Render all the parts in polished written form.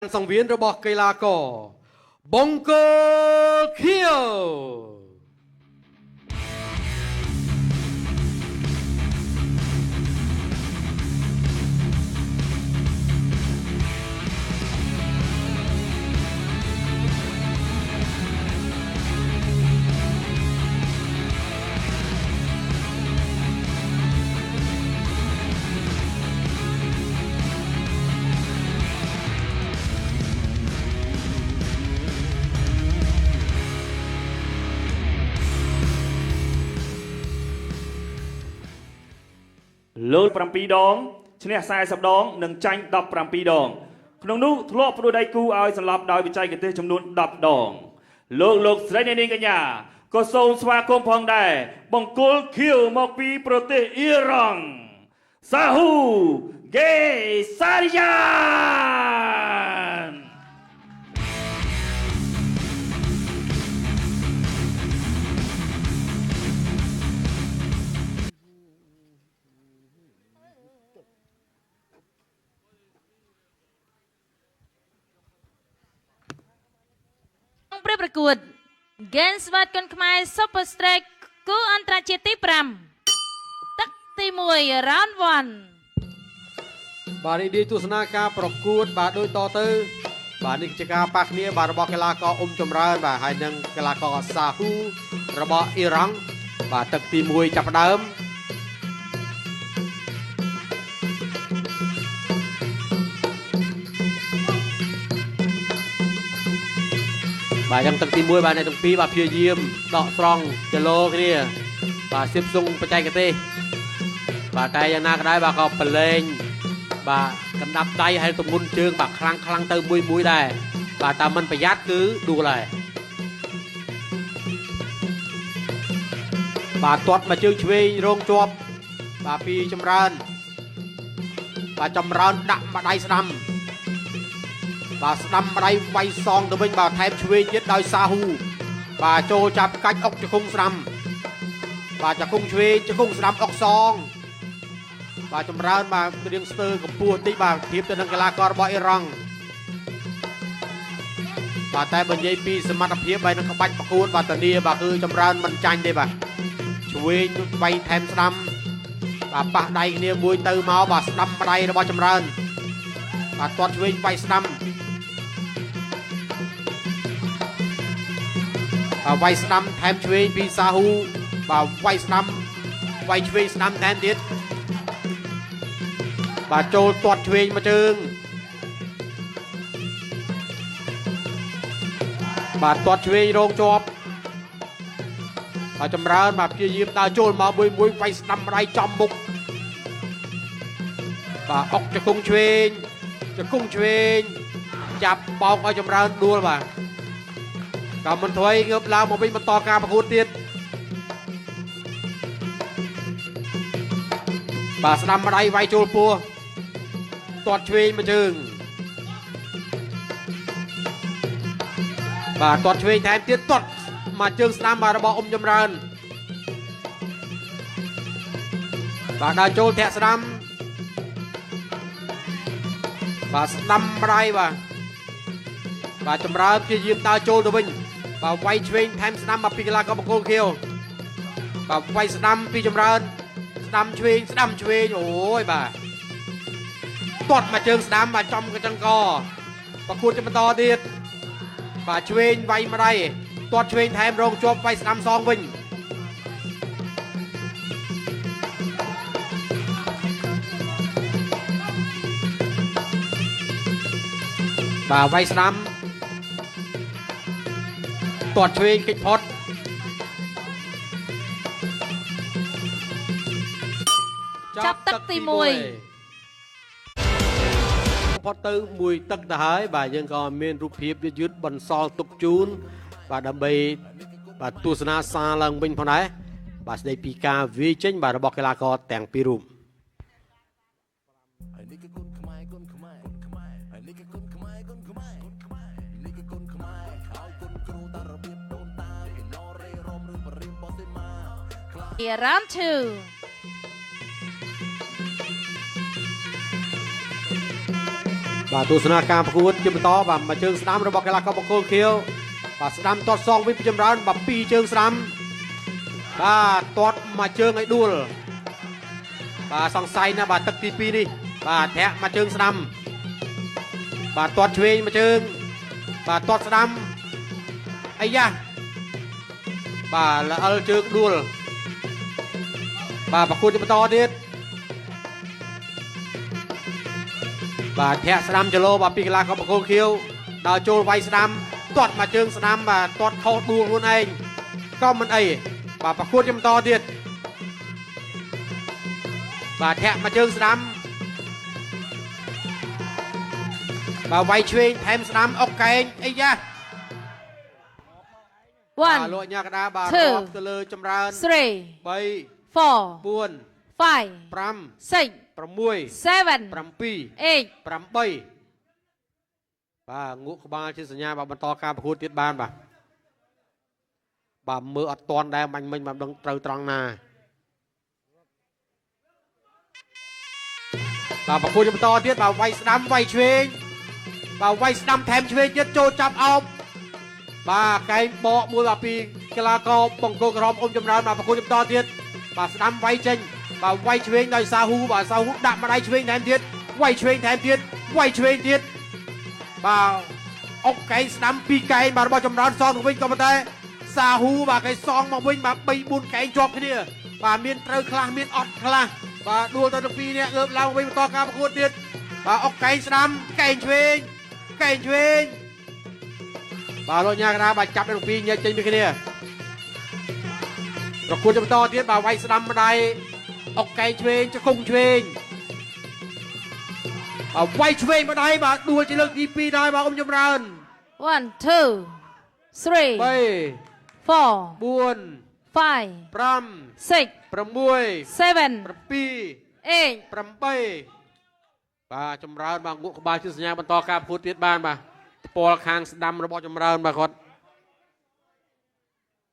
สังเวียนระบอกกีฬากอบงโกเคียวលើ7ដងឈ្នះ40ដងនិងចាញ់17ដងក្នុងនោះធ្លាប់ផ្ដួលដៃគូឲ្យសម្លាប់ដោយបច្ចេកទេសចំនួន10ដងលោកស្រីនាងកញ្ញាក៏សូមស្វាគមន៍ផងដែរបង្គោលខៀវមកពីប្រទេសអ៊ីរ៉ង់សាហ៊ូហ្គេសារីយ៉ានព្រះប្រកួត Games ស្វាតគុនខ្មែរ Super Strike គូអន្តរជាតិទី5ទឹកទី1 Round 1បាទនេះទស្សនាការប្រកួតបាទដូចតទៅបាទនេះជាការប៉ះគ្នាបាទរបស់កីឡាករអ៊ុំចម្រើនបាទហើយនិងកីឡាករសាហ៊ូរបស់អ៊ីរ៉ង់បាទទឹកទី1ចាប់ផ្ដើមបាទយ៉ាងទឹកទី1បាទអ្នកទាំងពីរបាទព្យាយាមដកស្រង់គីឡូគ្នាបាទសៀបសុងបច្ចេកទេសបាទតែយ៉ាងណាក៏ដោយបាទក៏ប្រឡែងបាទកណ្ដាប់ដៃហើយទម្ងន់ជើងបាទខ្លាំងទៅមួយដែរបាទតែមិនប្រយ័ត្នគឺដួលហើយបាទទាត់មកជើងឆ្វេងរងជាប់បាទពីចម្រើនបាទចម្រើនដាក់ម្ដាយស្ដាំបាទស្ដាំម្ដាយវាយសងទៅវិញបាទថែមឆ្វេងទៀតដោយសាហ៊ូបាទចូលចាប់កាច់អុកជង្គង់ស្ដាំបាទជង្គង់ឆ្វេងជង្គង់ស្ដាំអុកសងបាទចម្រើនបាទរៀងស្ទើរកម្ពស់តិចបាទធៀបទៅនឹងកីឡាកររបស់អ៊ីរ៉ង់បាទតែបើនិយាយពីសមត្ថភាពបែរនឹងក្បាច់ប្រកួតបាទតានីបាទគឺចម្រើនមិនចាញ់ទេបាទឆ្វេងវាយថែមស្ដាំបាទប៉ះដៃគ្នាមួយទៅមកបាទស្ដាំម្ដាយរបស់ចម្រើនបាទទាត់ឆ្វេងវាយស្ដាំវាយស្ដាំថែមឆ្វេងពីសាហ៊ូបាទវាយស្ដាំវាយឆ្វេងស្ដាំថែមទៀតបាទចូលទាត់ឆ្វេងមកជើងបាទទាត់ឆ្វេងរងជាប់បាទចម្រើនបាទព្យាយាមដើរចូលមកមួយវាយស្ដាំម្ដាយចំមុខបាទអុកជង្គង់ឆ្វេងចាប់បោកឲ្យចម្រើនដួលបាទក៏មិនថយងើបឡើងមកវិញបន្តការប្រកួតទៀតបាទស្ដាំម្ដាយវាយចូលពោះទាត់ឆ្វេងមកជើងបាទទាត់ឆ្វេងថែមទៀតទាត់មកជើងស្ដាំបាទរបស់អ៊ុំចម្រើនបាទដើរចូលធាក់ស្ដាំបាទស្ដាំម្ដាយបាទចម្រើនព្យាយាមដើរចូលទៅវិញបាទវាយឆ្វេងថែមស្ដាំមកពីកីឡាករបង្គោលខៀវបាទវាយស្ដាំពីចម្រើនស្ដាំឆ្វេងអូយបាទទាត់មកជើងស្ដាំបាទចំកញ្ចឹងកប្រកួតជាបន្តទៀតបាទឆ្វេងវាយម្ដាយទាត់ឆ្វេងថែមរងជាប់វាយស្ដាំសងវិញបាទវាយស្ដាំទាត់ឆ្វេងគេចផុតចាប់ទឹកទី1ផុតទៅមួយទឹកទៅហើយបាទយើងក៏មានរូបភាពយឺតបន្សល់ទុកជូនបាទដើម្បីបាទទស្សនាសារឡើងវិញផងដែរបាទស្ដីពីការវាយចេញបាទរបស់កីឡាករទាំងពីររូបRound 2 បាទទស្សនាការប្រកួតជាបន្តបាទមកជើងស្ដាំរបស់កីឡាករបង្គោលខៀវបាទស្ដាំទាត់សងវិញពីចម្រើនបាទ2ជើងស្ដាំបាទទាត់មកជើងឲ្យដួលបាទសង្ស័យណាបាទទឹកទី2នេះបាទធាក់មកជើងស្ដាំបាទទាត់ឆ្វេងមកជើងបាទទាត់ស្ដាំអាយ៉ាបាទល្អិលជើងដួលបាទប្រកួតជាបន្តទៀតបាទធាក់ស្ដាំចលោបាទពីកីឡាករបង្គោលខៀវដល់ចូលវាយស្ដាំទាត់មកជើងស្ដាំបាទទាត់ខុសដួលខ្លួនឯងក៏មិនអីបាទប្រកួតជាបន្តទៀតបាទធាក់មកជើងស្ដាំបាទវាយឆ្វេងថែមស្ដាំអុកកែងអីយ៉ាបាទលោកញ៉ាកដាបាទរាប់ទៅលើចម្រើន 3 3 4 4 5 5 6 6 7 7 8 8បាទងក់ក្បាលជាសញ្ញាបាទបន្តការប្រកួតទៀតបានបាទមើលអត់តន់ដែរបាញ់មិញបាទដឹងត្រូវត្រង់ណាបាទប្រកួតជាបន្តទៀតបាទវាយស្ដាំវាយឆ្វេងបាទវាយស្ដាំថែមឆ្វេងទៀតចូលចាប់អោបបាទកែងបកមួយបាទពីកីឡាករបង្គោលក្រហមអ៊ុំចម្រើនបាទប្រកួតជាបន្តទៀតបាទស្ដាំវាយចេញបាទវាយឆ្វេងដោយសាហ៊ូបាទសាហ៊ូដាក់ម្ដាយឆ្វេងថែមទៀតវាយឆ្វេងថែមទៀតវាយឆ្វេងទៀតបាទអុកកែងស្ដាំ2កែងបាទរបស់ចម្រើនសងទៅវិញក៏ប៉ុន្តែសាហ៊ូបាទកែងសងមកវិញបាទ3 4កែងជាប់គ្នាបាទមានត្រូវខ្លះមានអត់ខ្លះបាទដួលទៅទាំងពីរនាក់ងើបឡើងវិញបន្តការប្រកួតទៀតបាទអុកកែងស្ដាំកែងឆ្វេងកែងឆ្វេងបាទលោកញ៉ាកណាបាទចាប់ទាំងពីរញែកចេញពីគ្នាប្រកួតជាបន្តទៀតបាទវាយស្ដាំម្ដាយអុកកែងឆ្វេងចង្គង់ឆ្វេងវាយឆ្វេងម្ដាយបាទដួលជាលើកទី2ដែរបាទអ៊ុំចម្រើន 1 2 3 3 4 4 5 5 6 6 7 7 8 8បាទចម្រើនបាទងក់ក្បាលជាសញ្ញាបន្តការប្រកួតទៀតបានបាទផ្ពាល់ខាងស្ដាំរបស់ចម្រើនបាទគាត់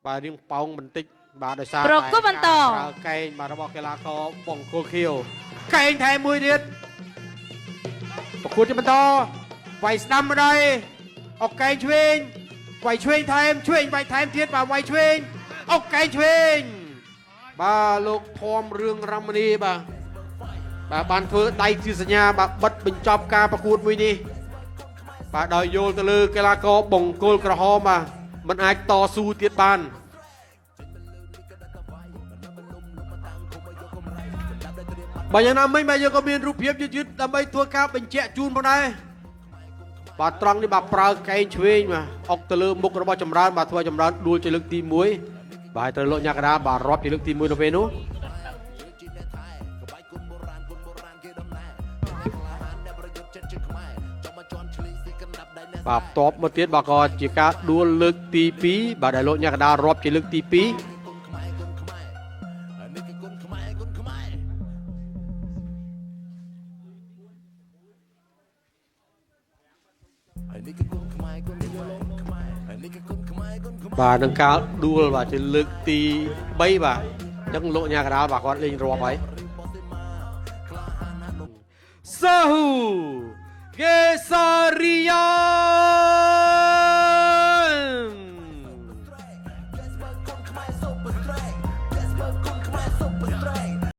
បាទរៀងប៉ោងបន្តិចបាទដោយសារប្រកួតបន្តប្រើកែងបាទរបស់កីឡាករបង្គោលខៀវកែងថែមមួយទៀតប្រកួតជាបន្តវាយស្ដាំម្ដាយអុកកែងឆ្វេងវាយឆ្វេងថែមឆ្វេងវាយថែមទៀតបាទវាយឆ្វេងអុកកែងឆ្វេងបាទលោកធំរឿងរមនីបាទបានធ្វើដៃជាសញ្ញាបាទបិទបញ្ចប់ការប្រកួតមួយនេះបាទដោយយល់ទៅលើកីឡាករបង្គោលក្រហមបាទមិនអាចតស៊ូទៀតបានបើយ៉ាងណាមិញបាទយើងក៏មានរូបភាពយឺតៗដើម្បីធ្វើការបញ្ជាក់ជូនផងដែរបាទត្រង់នេះបាទប្រើកែងឆ្វេងបាទអុកទៅលើមុខរបស់ចម្រើនបាទធ្វើឲ្យចម្រើនដួលជាលើកទី1បាទត្រូវលោកញ៉ាកដាបាទរាប់ជាលើកទី1នៅពេលនោះបាទតបមកទៀតបាទក៏ជាការដួលលើកទី2បាទដែលលោកញ៉ាកដារាប់ជាលើកទី2បាទនឹងការដួលបាទជាលើកទី3បាទអញ្ចឹងលោកញ៉ាកដាបាទគាត់លេងរាប់ហើយសាហ៊ូកេសារីយ៉ា